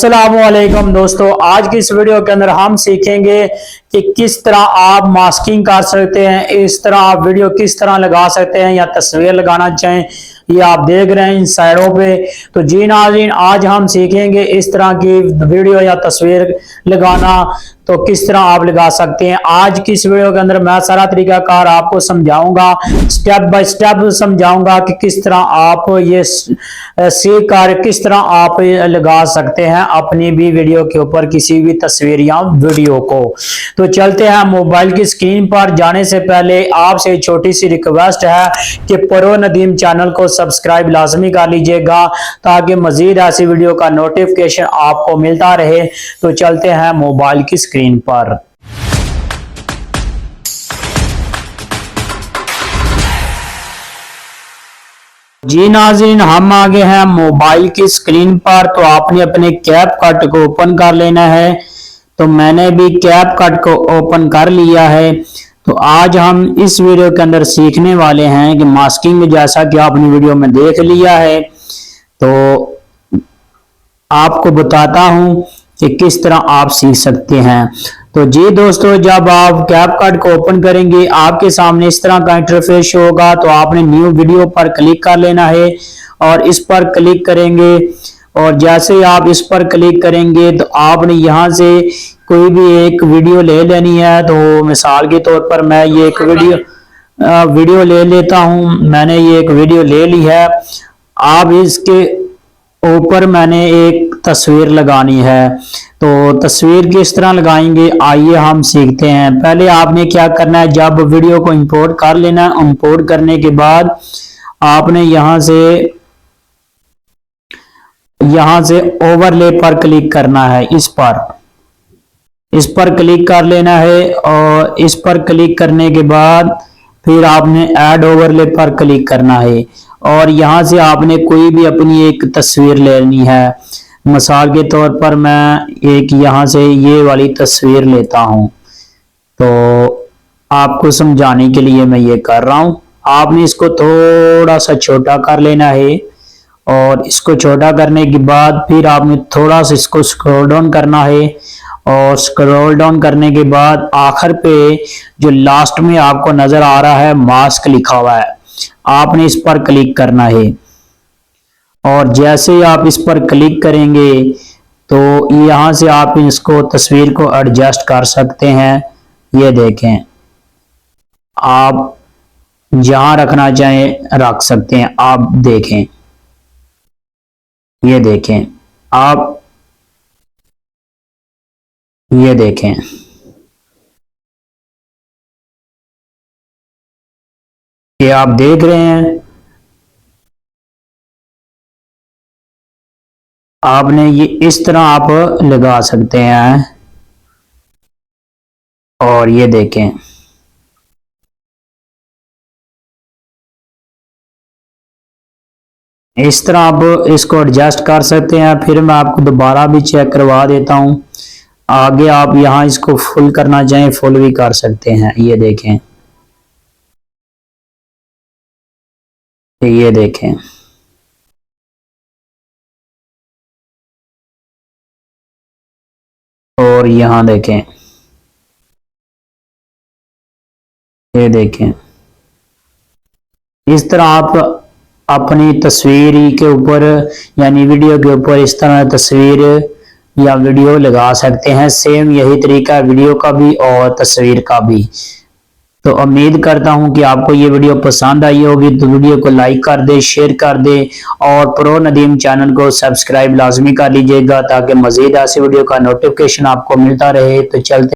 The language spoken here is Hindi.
अस्सलामुअलैकुम दोस्तों, आज की इस वीडियो के अंदर हम सीखेंगे कि किस तरह आप मास्किंग कर सकते हैं। इस तरह आप वीडियो किस तरह लगा सकते हैं या तस्वीर लगाना चाहें, ये आप देख रहे हैं इन साइडों पे। तो जी नाज़रीन, आज हम सीखेंगे इस तरह की वीडियो या तस्वीर लगाना, तो किस तरह आप लगा सकते हैं। आज की इस वीडियो के अंदर मैं सारा तरीकाकार आपको समझाऊंगा, स्टेप बाय स्टेप समझाऊंगा कि किस तरह आप ये सीख कर किस तरह आप लगा सकते हैं अपनी भी वीडियो के ऊपर किसी भी तस्वीर या वीडियो को। तो चलते हैं मोबाइल की स्क्रीन पर। जाने से पहले आपसे छोटी सी रिक्वेस्ट है कि प्रो नदीम चैनल को सब्सक्राइब लाजमी कर लीजिएगा ताकि मजीद ऐसी वीडियो का नोटिफिकेशन आपको मिलता रहे। तो चलते हैं मोबाइल की स्क्रीन पर। जी नाज़रीन, हम आ गए हैं मोबाइल की स्क्रीन पर। तो आपने अपने कैपकट को ओपन कर लेना है। तो मैंने भी कैपकट को ओपन कर लिया है। तो आज हम इस वीडियो के अंदर सीखने वाले हैं कि मास्किंग, जैसा कि आपने वीडियो में देख लिया है, तो आपको बताता हूं कि किस तरह आप सीख सकते हैं। तो जी दोस्तों, जब आप कैपकट को ओपन करेंगे आपके सामने इस तरह का इंटरफेस होगा। तो आपने न्यू वीडियो पर क्लिक कर लेना है और इस पर क्लिक करेंगे। और जैसे ही आप इस पर क्लिक करेंगे तो आपने यहाँ से कोई भी एक वीडियो ले लेनी है। तो मिसाल के तौर पर मैं ये एक वीडियो ले लेता हूँ। मैंने ये एक वीडियो ले ली है। आप इसके ऊपर मैंने एक तस्वीर लगानी है। तो तस्वीर किस तरह लगाएंगे आइए हम सीखते हैं। पहले आपने क्या करना है, जब वीडियो को इंपोर्ट कर लेना है। इंपोर्ट करने के बाद आपने यहाँ से ओवरले पर क्लिक करना है। इस पर क्लिक कर लेना है और इस पर क्लिक करने के बाद फिर आपने ऐड ओवरले पर क्लिक करना है और यहाँ से आपने कोई भी अपनी एक तस्वीर लेनी है। मिसाल के तौर पर मैं एक यहाँ से ये वाली तस्वीर लेता हूँ। तो आपको समझाने के लिए मैं ये कर रहा हूँ। आपने इसको थोड़ा सा छोटा कर लेना है और इसको छोटा करने के बाद फिर आपने थोड़ा सा इसको स्क्रॉल डाउन करना है और स्क्रॉल डाउन करने के बाद आखिर पे जो लास्ट में आपको नजर आ रहा है मास्क लिखा हुआ है, आपने इस पर क्लिक करना है। और जैसे ही आप इस पर क्लिक करेंगे तो यहाँ से आप इसको तस्वीर को एडजस्ट कर सकते हैं। ये देखें, आप जहां रखना चाहें रख सकते हैं। आप देखें, ये देखें, आप ये देखें, ये आप देख रहे हैं। आपने ये इस तरह आप लगा सकते हैं। और ये देखें, इस तरह आप इसको एडजस्ट कर सकते हैं। फिर मैं आपको दोबारा भी चेक करवा देता हूं। आगे आप यहां इसको फुल करना चाहें फुल भी कर सकते हैं। ये देखें, ये देखें, और यहां देखें, ये देखें। इस तरह आप अपनी तस्वीर के ऊपर यानी वीडियो के ऊपर इस तरह तस्वीर या वीडियो लगा सकते हैं। सेम यही तरीका है वीडियो का भी और तस्वीर का भी। तो उम्मीद करता हूं कि आपको ये वीडियो पसंद आई होगी। तो वीडियो को लाइक कर दे, शेयर कर दे और प्रो नदीम चैनल को सब्सक्राइब लाजमी कर लीजिएगा ताकि मजीद ऐसी वीडियो का नोटिफिकेशन आपको मिलता रहे। तो चलते